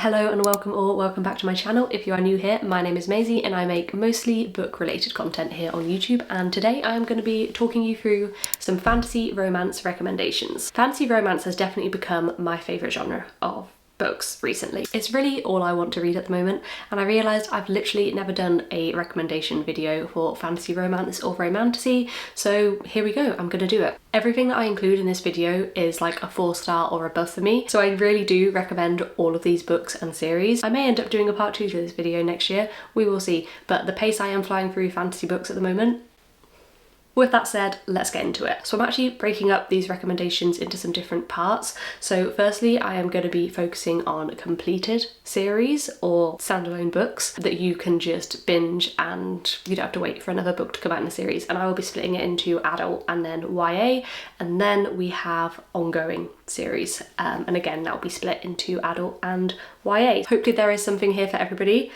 Hello and welcome back to my channel. If you are new here, my name is Maisie and I make mostly book related content here on YouTube, and today I am going to be talking you through some fantasy romance recommendations. Fantasy romance has definitely become my favourite genre of books recently. It's really all I want to read at the moment, and I realised I've literally never done a recommendation video for fantasy romance or romantasy, so here we go, I'm gonna do it. Everything that I include in this video is like a 4-star or above for me, so I really do recommend all of these books and series. I may end up doing a part 2 to this video next year, we will see, but the pace I am flying through fantasy books at the moment. With that said, let's get into it. So I'm actually breaking up these recommendations into some different parts. So firstly, I am going to be focusing on completed series or standalone books that you can just binge and you don't have to wait for another book to come out in the series. And I will be splitting it into adult and then YA, and then we have ongoing series. And again, that will be split into adult and YA. Hopefully there is something here for everybody.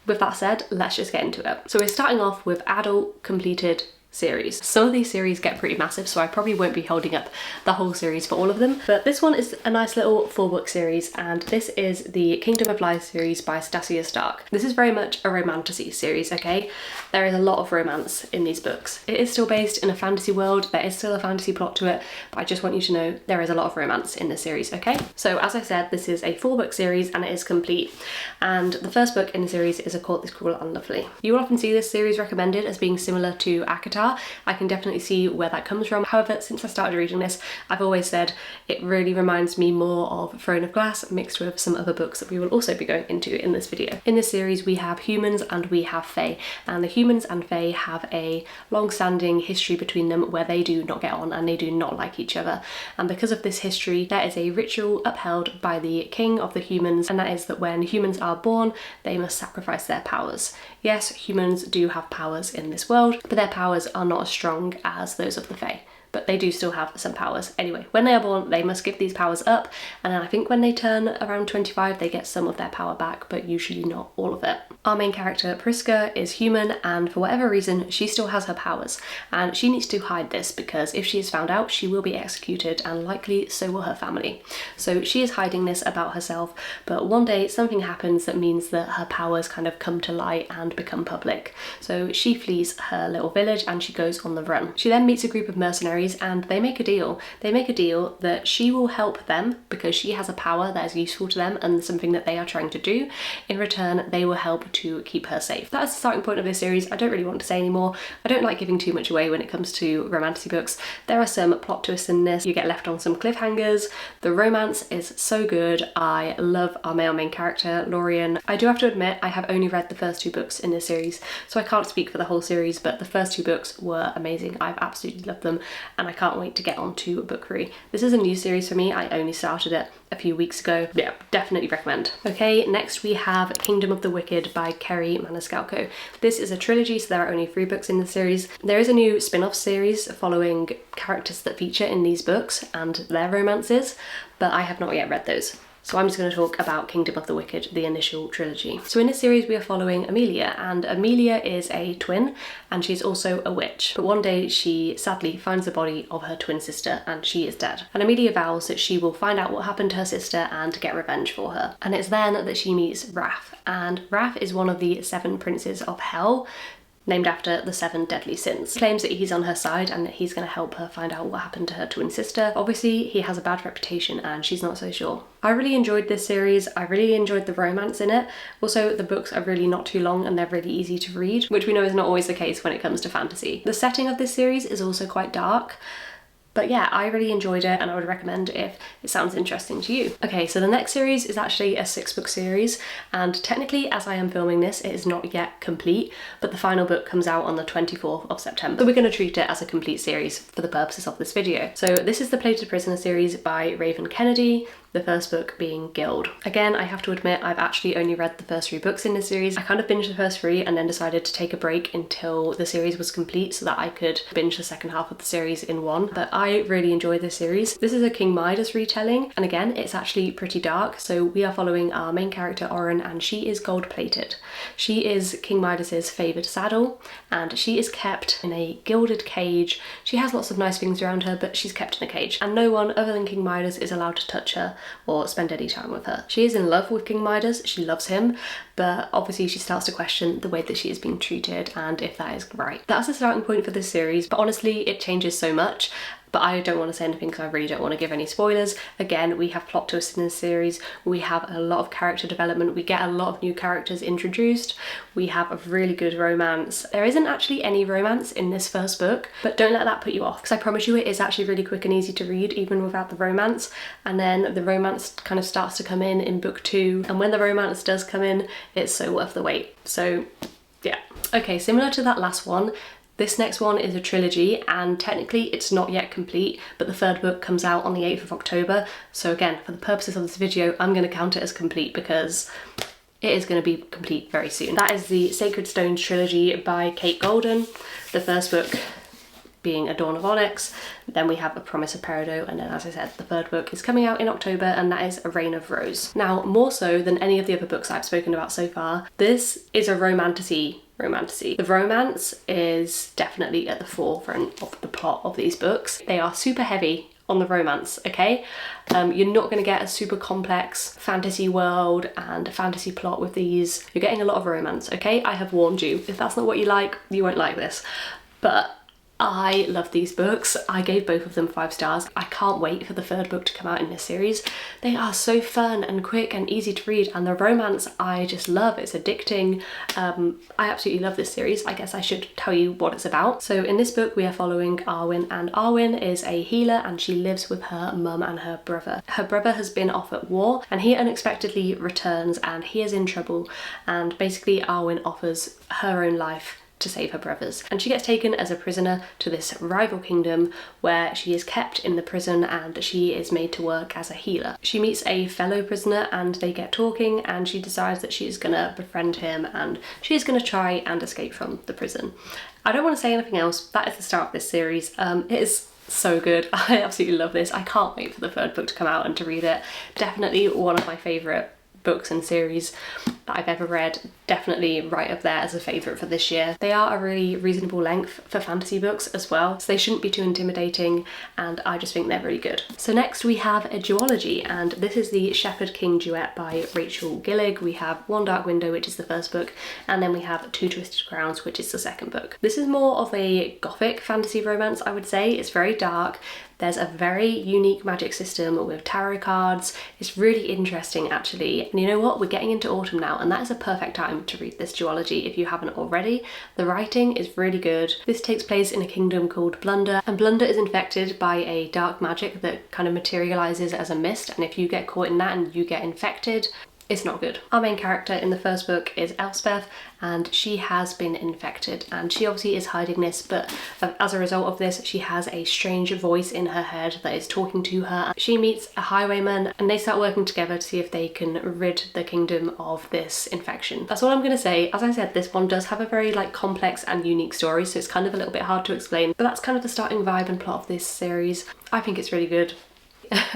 With that said, let's just get into it. So we're starting off with adult completed series. Some of these series get pretty massive, so I probably won't be holding up the whole series for all of them, but this one is a nice little 4-book series, and this is the Kingdom of Lies series by Stasia Stark. This is very much a romantasy series, okay? There is a lot of romance in these books. It is still based in a fantasy world, there is still a fantasy plot to it, but I just want you to know there is a lot of romance in this series, okay? So as I said, this is a 4-book series and it is complete, and the first book in the series is A Court This Cruel and Lovely. You will often see this series recommended as being similar to ACTOAR. I can definitely see where that comes from. However, since I started reading this, I've always said it really reminds me more of Throne of Glass mixed with some other books that we will also be going into in this video. In this series, we have humans and we have fae, and the humans and fae have a long-standing history between them where they do not get on and they do not like each other. And because of this history, there is a ritual upheld by the king of the humans, and that is that when humans are born, they must sacrifice their powers. Yes, humans do have powers in this world, but their powers are not as strong as those of the fae, but they do still have some powers. Anyway, when they are born, they must give these powers up, and then I think when they turn around 25, they get some of their power back, but usually not all of it. Our main character, Priska, is human, and for whatever reason, she still has her powers, and she needs to hide this because if she is found out, she will be executed, and likely so will her family. So she is hiding this about herself, but one day something happens that means that her powers kind of come to light and become public. So she flees her little village and she goes on the run. She then meets a group of mercenaries and they make a deal. They make a deal that she will help them because she has a power that is useful to them and something that they are trying to do. In return, they will help to keep her safe. That is the starting point of this series. I don't really want to say anymore. I don't like giving too much away when it comes to romantic books. There are some plot twists in this. You get left on some cliffhangers. The romance is so good. I love our male main character, Lorien. I do have to admit, I have only read the first 2 books in this series, so I can't speak for the whole series, but the first 2 books were amazing. I've absolutely loved them, and I can't wait to get on to book 3. This is a new series for me. I only started it a few weeks ago. Yeah, definitely recommend. Okay, next we have Kingdom of the Wicked by Kerri Maniscalco. This is a trilogy, so there are only 3 books in the series. There is a new spin-off series following characters that feature in these books and their romances, but I have not yet read those. So I'm just going to talk about Kingdom of the Wicked, the initial trilogy. So in this series we are following Amelia, and Amelia is a twin and she's also a witch. But one day she sadly finds the body of her twin sister and she is dead. And Amelia vows that she will find out what happened to her sister and get revenge for her. And it's then that she meets Wrath, and Wrath is one of the 7 princes of hell, named after the 7 deadly sins. He claims that he's on her side and that he's going to help her find out what happened to her twin sister. Obviously, he has a bad reputation and she's not so sure. I really enjoyed this series. I really enjoyed the romance in it. Also, the books are really not too long and they're really easy to read, which we know is not always the case when it comes to fantasy. The setting of this series is also quite dark. But yeah, I really enjoyed it and I would recommend if it sounds interesting to you. Okay, so the next series is actually a 6-book series, and technically as I am filming this, it is not yet complete, but the final book comes out on the 24th of September. So we're going to treat it as a complete series for the purposes of this video. So this is the Plated Prisoner series by Raven Kennedy. the first book being Guild. Again, I have to admit I've actually only read the first 3 books in this series. I kind of binged the first 3 and then decided to take a break until the series was complete so that I could binge the second half of the series in one. But I really enjoyed this series. This is a King Midas retelling, and again, it's actually pretty dark. So we are following our main character Oren, and she is gold plated. She is King Midas's favoured saddle, and she is kept in a gilded cage. She has lots of nice things around her, but she's kept in a cage, and no one other than King Midas is allowed to touch her or spend any time with her. She is in love with King Midas, she loves him, but obviously she starts to question the way that she is being treated and if that is right. That's the starting point for this series, but honestly it changes so much. But I don't want to say anything because I really don't want to give any spoilers. Again, we have plot twists in this series, we have a lot of character development, we get a lot of new characters introduced, we have a really good romance. There isn't actually any romance in this first book, but don't let that put you off, because I promise you it is actually really quick and easy to read even without the romance. And then the romance kind of starts to come in book 2, and when the romance does come in, it's so worth the wait. So yeah. Okay, similar to that last one, this next one is a trilogy, and technically it's not yet complete, but the third book comes out on the 8th of October. So again, for the purposes of this video, I'm going to count it as complete because it is going to be complete very soon. That is the Sacred Stones trilogy by Kate Golden. The first book being A Dawn of Onyx, then we have A Promise of Peridot, and then as I said, the third book is coming out in October, and that is A Reign of Rose. Now, more so than any of the other books I've spoken about so far, this is a romantasy. The romance is definitely at the forefront of the plot of these books. They are super heavy on the romance, okay? You're not going to get a super complex fantasy world and fantasy plot with these. You're getting a lot of romance, okay? I have warned you. If that's not what you like, you won't like this. But I love these books. I gave both of them 5 stars. I can't wait for the third book to come out in this series. They are so fun and quick and easy to read, and the romance I just love. It's addicting. I absolutely love this series. I guess I should tell you what it's about. So in this book we are following Arwen, and Arwen is a healer and she lives with her mum and her brother. Her brother has been off at war and he unexpectedly returns and he is in trouble, and basically Arwen offers her own life to save her brothers, and she gets taken as a prisoner to this rival kingdom where she is kept in the prison and she is made to work as a healer. She meets a fellow prisoner and they get talking, and she decides that she is gonna befriend him and she is gonna try and escape from the prison. I don't want to say anything else. That is the start of this series. It is so good. I absolutely love this. I can't wait for the third book to come out and to read it. Definitely one of my favourite books and series that I've ever read. Definitely right up there as a favourite for this year. They are a really reasonable length for fantasy books as well, so they shouldn't be too intimidating, and I just think they're really good. So next we have a duology, and this is the Shepherd King duet by Rachel Gillig. We have One Dark Window, which is the first book, and then we have Two Twisted Crowns, which is the second book. This is more of a gothic fantasy romance, I would say. It's very dark. There's a very unique magic system with tarot cards. It's really interesting actually. And you know what? We're getting into autumn now, and that is a perfect time to read this duology if you haven't already. The writing is really good. This takes place in a kingdom called Blunder, and Blunder is infected by a dark magic that kind of materializes as a mist, and if you get caught in that and you get infected, it's not good. Our main character in the first book is Elspeth, and she has been infected, and she obviously is hiding this, but as a result of this she has a strange voice in her head that is talking to her. She meets a highwayman and they start working together to see if they can rid the kingdom of this infection. That's all I'm gonna say. As I said, this one does have a very complex and unique story, so it's kind of a little bit hard to explain, but that's kind of the starting vibe and plot of this series. I think it's really good.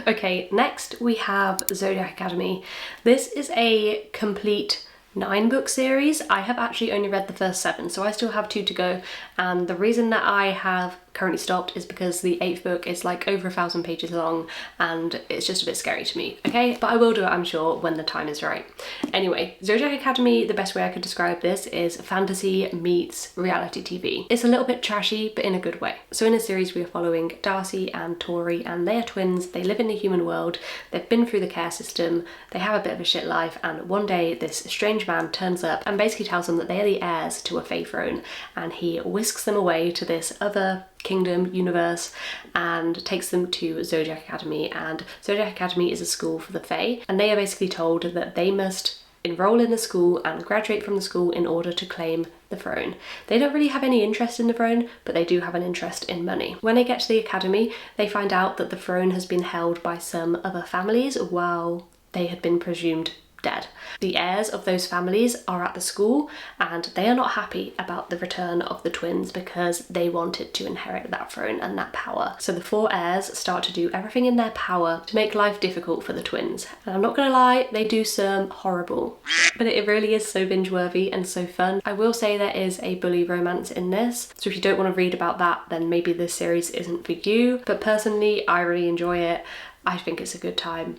Okay, next we have Zodiac Academy. This is a complete 9-book series. I have actually only read the first 7, so I still have 2 to go, and the reason that I have currently stopped is because the 8th book is over 1,000 pages long and it's just a bit scary to me, okay? But I will do it, I'm sure, when the time is right. Anyway, Zodiac Academy, the best way I could describe this is fantasy meets reality TV. It's a little bit trashy, but in a good way. So in this series we are following Darcy and Tori, and they are twins. They live in the human world. They've been through the care system. They have a bit of a shit life, and one day this strange man turns up and basically tells them that they are the heirs to a fave throne, and he whisks them away to this other kingdom, universe, and takes them to Zodiac Academy. And Zodiac Academy is a school for the Fae, and they are basically told that they must enroll in the school and graduate from the school in order to claim the throne. They don't really have any interest in the throne, but they do have an interest in money. When they get to the academy, they find out that the throne has been held by some other families while they had been presumed dead. The heirs of those families are at the school, and they are not happy about the return of the twins because they wanted to inherit that throne and that power. So the 4 heirs start to do everything in their power to make life difficult for the twins. And I'm not gonna lie, they do some horrible shit, but it really is so binge worthy and so fun. I will say there is a bully romance in this, so if you don't want to read about that, then maybe this series isn't for you. But personally, I really enjoy it. I think it's a good time.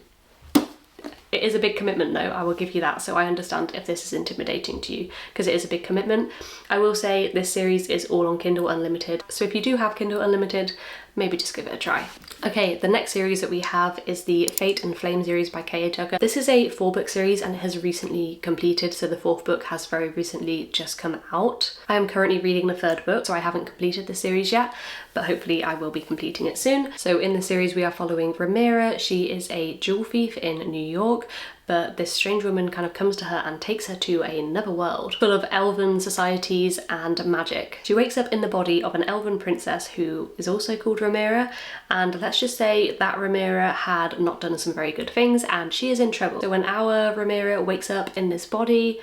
It is a big commitment though, I will give you that, so I understand if this is intimidating to you, because it is a big commitment. I will say this series is all on Kindle Unlimited, so if you do have Kindle Unlimited, maybe just give it a try. Okay, the next series that we have is the Fate and Flame series by K.A. Tucker. This is a 4-book series and it has recently completed, so the 4th book has very recently just come out. I am currently reading the 3rd book, so I haven't completed the series yet, but hopefully I will be completing it soon. So in the series we are following Ramira. She is a jewel thief in New York, but this strange woman kind of comes to her and takes her to another world full of elven societies and magic. She wakes up in the body of an elven princess who is also called Ramira, and let's just say that Ramira had not done some very good things and she is in trouble. So when our Ramira wakes up in this body,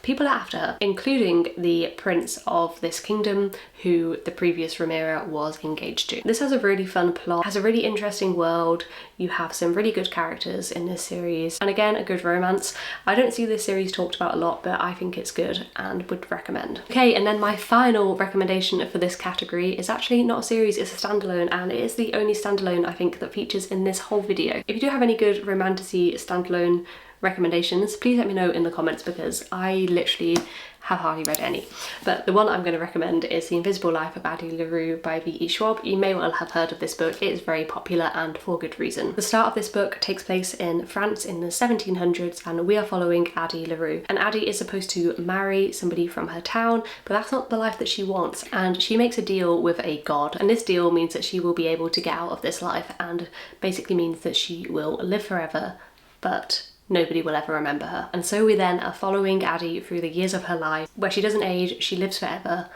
people are after her, including the prince of this kingdom who the previous Ramira was engaged to. This has a really fun plot, has a really interesting world, you have some really good characters in this series, and again, a good romance. I don't see this series talked about a lot, but I think it's good and would recommend. Okay, and then my final recommendation for this category is actually not a series, it's a standalone, and it is the only standalone I think that features in this whole video. If you do have any good romantasy standalone recommendations, please let me know in the comments, because I literally have hardly read any. But the one I'm going to recommend is The Invisible Life of Addie LaRue by V.E. Schwab. You may well have heard of this book. It is very popular and for good reason. The start of this book takes place in France in the 1700s, and we are following Addie LaRue. And Addie is supposed to marry somebody from her town, but that's not the life that she wants, and she makes a deal with a god, and this deal means that she will be able to get out of this life, and basically means that she will live forever, but nobody will ever remember her. And so we then are following Addie through the years of her life, where she doesn't age, she lives forever,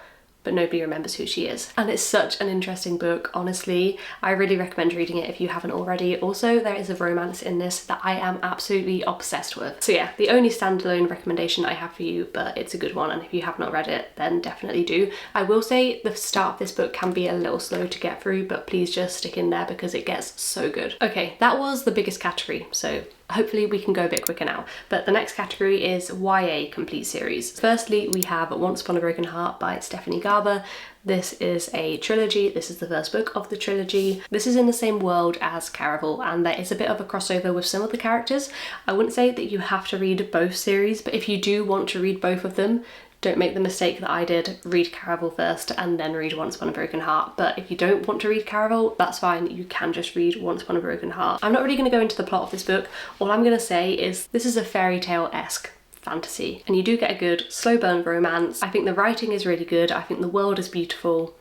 but nobody remembers who she is. And it's such an interesting book, honestly. I really recommend reading it if you haven't already. Also, there is a romance in this that I am absolutely obsessed with. So yeah, the only standalone recommendation I have for you, but it's a good one, and if you have not read it, then definitely do. I will say the start of this book can be a little slow to get through, but please just stick in there because it gets so good. Okay, that was the biggest category, so hopefully we can go a bit quicker now. But the next category is YA complete series. Firstly, we have Once Upon a Broken Heart by Stephanie Garber. This is a trilogy. This is the first book of the trilogy. This is in the same world as Caraval, and there is a bit of a crossover with some of the characters. I wouldn't say that you have to read both series, but if you do want to read both of them, don't make the mistake that I did, read Caraval first and then read Once Upon a Broken Heart. But if you don't want to read Caraval, that's fine, you can just read Once Upon a Broken Heart. I'm not really going to go into the plot of this book. All I'm going to say is this is a fairy tale-esque fantasy, and you do get a good slow burn romance. I think the writing is really good, I think the world is beautiful,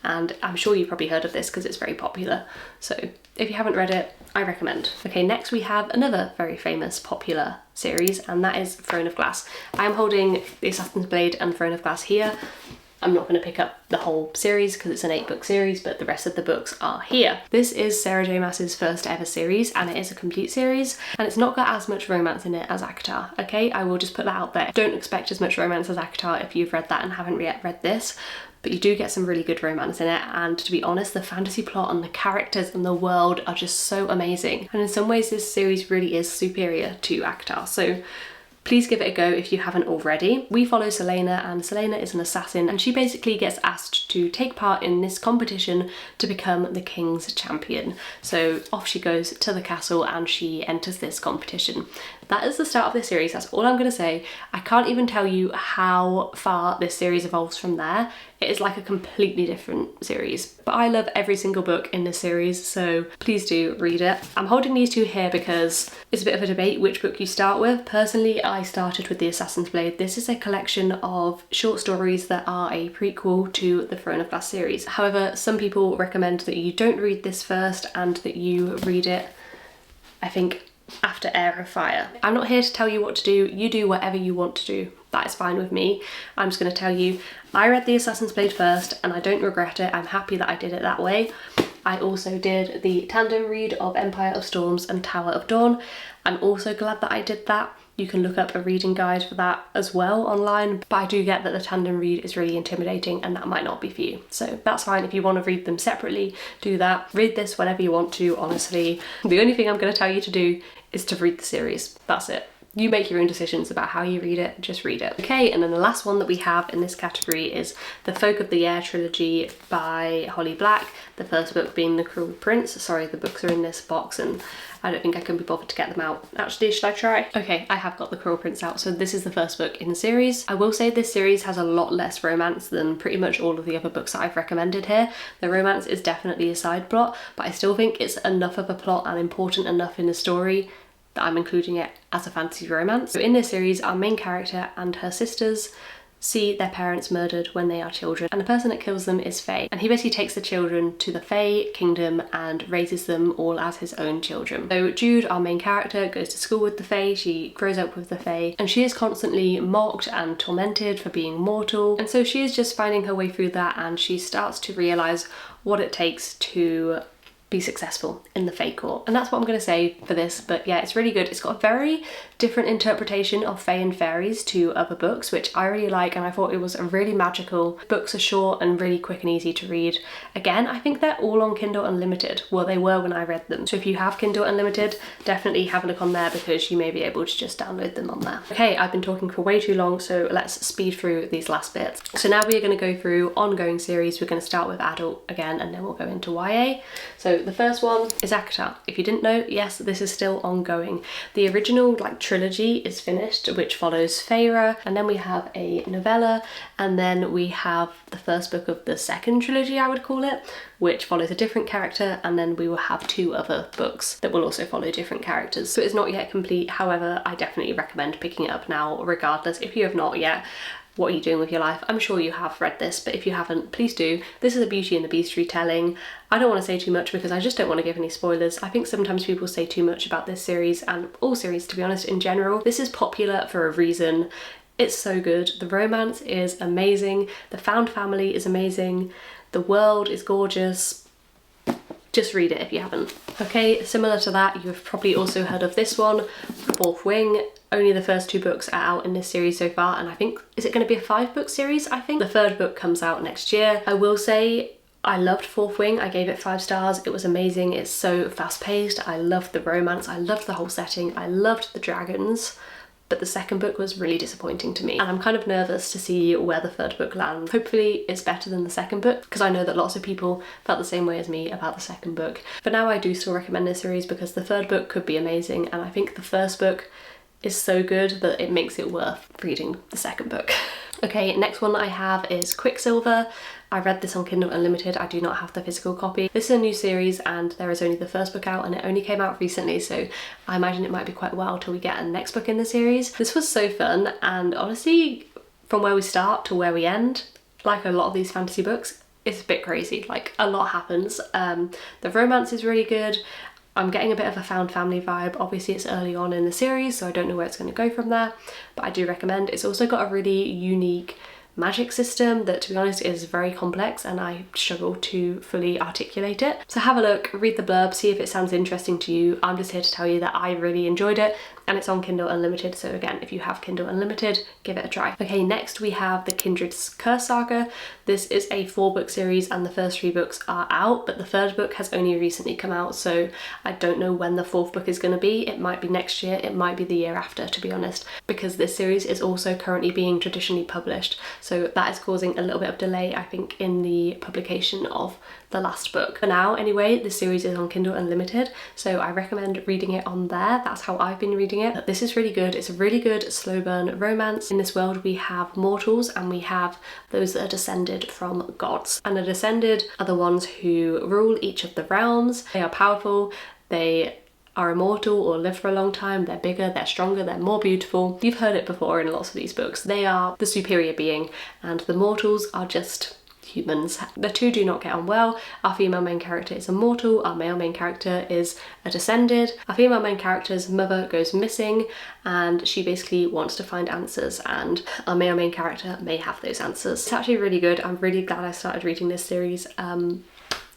and I'm sure you've probably heard of this because it's very popular. So if you haven't read it, I recommend. Okay, next we have another very famous popular series, and that is Throne of Glass. I'm holding the Assassin's Blade and Throne of Glass here. I'm not going to pick up the whole series because it's an 8-book series, but the rest of the books are here. This is Sarah J Maas's first ever series, and it is a complete series, and it's not got as much romance in it as ACTOAR, okay? I will just put that out there. Don't expect as much romance as ACTOAR if you've read that and haven't yet read this, but you do get some really good romance in it, and to be honest, the fantasy plot and the characters and the world are just so amazing. And in some ways this series really is superior to ACTOAR, so please give it a go if you haven't already. We follow Selena, and Selena is an assassin, and she basically gets asked to take part in this competition to become the king's champion. So off she goes to the castle and she enters this competition. That is the start of this series, that's all I'm going to say. I can't even tell you how far this series evolves from there. It is like a completely different series. But I love every single book in this series, so please do read it. I'm holding these two here because it's a bit of a debate which book you start with. Personally, I started with The Assassin's Blade. This is a collection of short stories that are a prequel to the Throne of Glass series. However, some people recommend that you don't read this first and that you read it, I think, after Heir of Fire. I'm not here to tell you what to do, you do whatever you want to do. That is fine with me. I'm just going to tell you, I read The Assassin's Blade first and I don't regret it. I'm happy that I did it that way. I also did the tandem read of Empire of Storms and Tower of Dawn. I'm also glad that I did that. You can look up a reading guide for that as well online, but I do get that the tandem read is really intimidating and that might not be for you. So that's fine. If you want to read them separately, do that. Read this whenever you want to, honestly. The only thing I'm going to tell you to do is to read the series. That's it. You make your own decisions about how you read it, just read it. Okay, and then the last one that we have in this category is the Folk of the Air trilogy by Holly Black. The first book being The Cruel Prince. Sorry, the books are in this box and I don't think I can be bothered to get them out. Actually, should I try? Okay, I have got The Cruel Prince out, so this is the first book in the series. I will say this series has a lot less romance than pretty much all of the other books that I've recommended here. The romance is definitely a side plot, but I still think it's enough of a plot and important enough in the story that I'm including it as a fantasy romance. So in this series, our main character and her sisters see their parents murdered when they are children, and the person that kills them is Fae, and he basically takes the children to the Fae kingdom and raises them all as his own children. So Jude, our main character, goes to school with the Fae, she grows up with the Fae, and she is constantly mocked and tormented for being mortal, and so she is just finding her way through that, and she starts to realise what it takes to be successful in the Fae court. And that's what I'm going to say for this, but yeah, it's really good. It's got a very different interpretation of Fae and fairies to other books, which I really like, and I thought it was a really magical. Books are short and really quick and easy to read. Again, I think they're all on Kindle Unlimited. Well, they were when I read them. So if you have Kindle Unlimited, definitely have a look on there because you may be able to just download them on there. Okay, I've been talking for way too long, so let's speed through these last bits. So now we are going to go through ongoing series. We're going to start with adult again, and then we'll go into YA. So the first one is ACTOAR. If you didn't know, yes, this is still ongoing. The original trilogy is finished, which follows Feyre, and then we have a novella, and then we have the first book of the second trilogy, I would call it, which follows a different character, and then we will have 2 other books that will also follow different characters. So it's not yet complete, however, I definitely recommend picking it up now regardless. If you have not yet, what are you doing with your life? I'm sure you have read this, but if you haven't, please do. This is a Beauty and the Beast retelling. I don't want to say too much because I just don't want to give any spoilers. I think sometimes people say too much about this series, and all series, to be honest, in general. This is popular for a reason. It's so good. The romance is amazing. The found family is amazing. The world is gorgeous. Just read it if you haven't. Okay, similar to that, you've probably also heard of this one, Fourth Wing. Only the first 2 books are out in this series so far, and I think, is it going to be a 5-book series? I think the 3rd book comes out next year. I will say I loved Fourth Wing. I gave it 5 stars. It was amazing. It's so fast-paced. I loved the romance. I loved the whole setting. I loved the dragons. But the 2nd book was really disappointing to me, and I'm kind of nervous to see where the 3rd book lands. Hopefully it's better than the 2nd book, because I know that lots of people felt the same way as me about the 2nd book. For now, I do still recommend this series because the 3rd book could be amazing, and I think the 1st book is so good that it makes it worth reading the 2nd book. Okay, next one that I have is Quicksilver. I read this on Kindle Unlimited. I do not have the physical copy. This is a new series and there is only the 1st book out, and it only came out recently, so I imagine it might be quite a while till we get a next book in the series. This was so fun, and honestly, from where we start to where we end, like a lot of these fantasy books, it's a bit crazy. Like, a lot happens. The romance is really good. I'm getting a bit of a found family vibe. Obviously it's early on in the series, so I don't know where it's going to go from there, but I do recommend. It's also got a really unique magic system that, to be honest, is very complex and I struggle to fully articulate it. So have a look, read the blurb, see if it sounds interesting to you. I'm just here to tell you that I really enjoyed it, and it's on Kindle Unlimited, so again, if you have Kindle Unlimited, give it a try. Okay, next we have the Kindred Curse Saga. This is a 4-book series and the first 3 books are out, but the 3rd book has only recently come out, so I don't know when the 4th book is going to be. It might be next year, it might be the year after, to be honest, because this series is also currently being traditionally published, so that is causing a little bit of delay, I think, in the publication of the last book. For now, anyway, this series is on Kindle Unlimited, so I recommend reading it on there. That's how I've been reading it. But this is really good. It's a really good slow burn romance. In this world, we have mortals and we have those that are descended from gods. And the descended are the ones who rule each of the realms. They are powerful, they are immortal or live for a long time, they're bigger, they're stronger, they're more beautiful. You've heard it before in lots of these books. They are the superior being, and the mortals are just humans. The 2 do not get on well. Our female main character is a mortal, our male main character is a descended. Our female main character's mother goes missing and she basically wants to find answers, and our male main character may have those answers. It's actually really good. I'm really glad I started reading this series.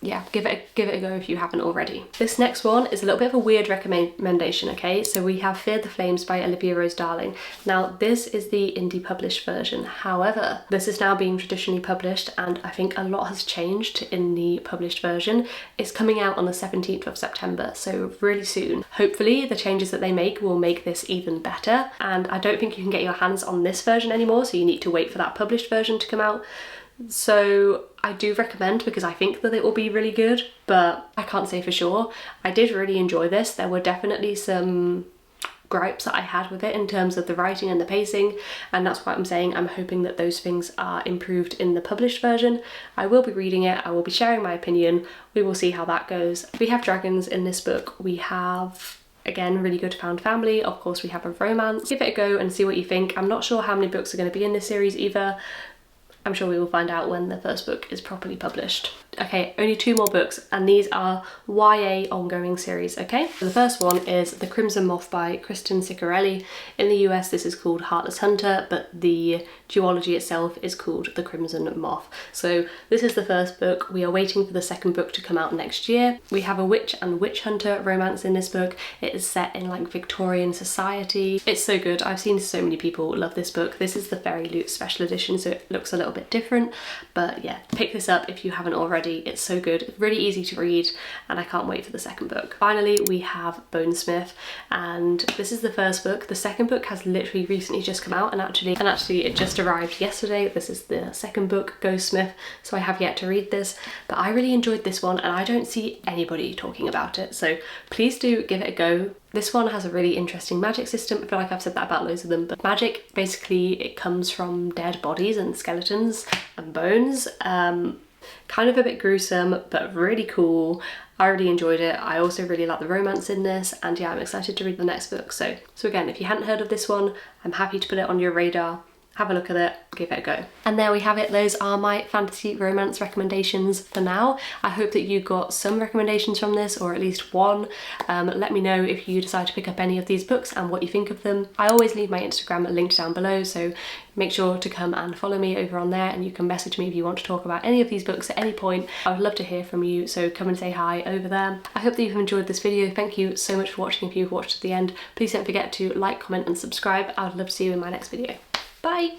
yeah, give it a go if you haven't already. This next one is a little bit of a weird recommendation, okay? So we have Fear the Flames by Olivia Rose Darling. Now this is the indie published version. However, this is now being traditionally published, and I think a lot has changed in the published version. It's coming out on the 17th of September, so really soon. Hopefully the changes that they make will make this even better, and I don't think you can get your hands on this version anymore, so you need to wait for that published version to come out. So I do recommend, because I think that it will be really good, but I can't say for sure. I did really enjoy this. There were definitely some gripes that I had with it in terms of the writing and the pacing, and that's why I'm saying I'm hoping that those things are improved in the published version. I will be reading it, I will be sharing my opinion, we will see how that goes. We have dragons in this book, we have, again, really good found family, of course we have a romance. Give it a go and see what you think. I'm not sure how many books are going to be in this series either. I'm sure we will find out when the first book is properly published. Okay, only 2 more books, and these are YA ongoing series, okay? So the first one is The Crimson Moth by Kristen Ciccarelli. In the US this is called Heartless Hunter, but the duology itself is called The Crimson Moth. So this is the first book. We are waiting for the second book to come out next year. We have a witch and witch hunter romance in this book. It is set in like Victorian society. It's so good. I've seen so many people love this book. This is the Fairy Loot special edition, so it looks a little bit different, but yeah, pick this up if you haven't already. It's so good, it's really easy to read, and I can't wait for the second book. Finally, we have Bonesmith, and this is the first book. The second book has literally recently just come out, and actually it just arrived yesterday. This is the second book, Ghostsmith, so I have yet to read this, but I really enjoyed this one, and I don't see anybody talking about it, so please do give it a go. This one has a really interesting magic system. I feel like I've said that about loads of them, but magic, basically it comes from dead bodies and skeletons and bones. Kind of a bit gruesome, but really cool. I really enjoyed it. I also really like the romance in this, and yeah, I'm excited to read the next book. So again, if you hadn't heard of this one, I'm happy to put it on your radar. Have a look at it, give it a go. And there we have it. Those are my fantasy romance recommendations for now. I hope that you got some recommendations from this, or at least one. Let me know if you decide to pick up any of these books and what you think of them. I always leave my Instagram linked down below, so make sure to come and follow me over on there, and you can message me if you want to talk about any of these books at any point. I would love to hear from you, so come and say hi over there. I hope that you've enjoyed this video. Thank you so much for watching. If you've watched to the end, please don't forget to like, comment and subscribe. I would love to see you in my next video. Bye!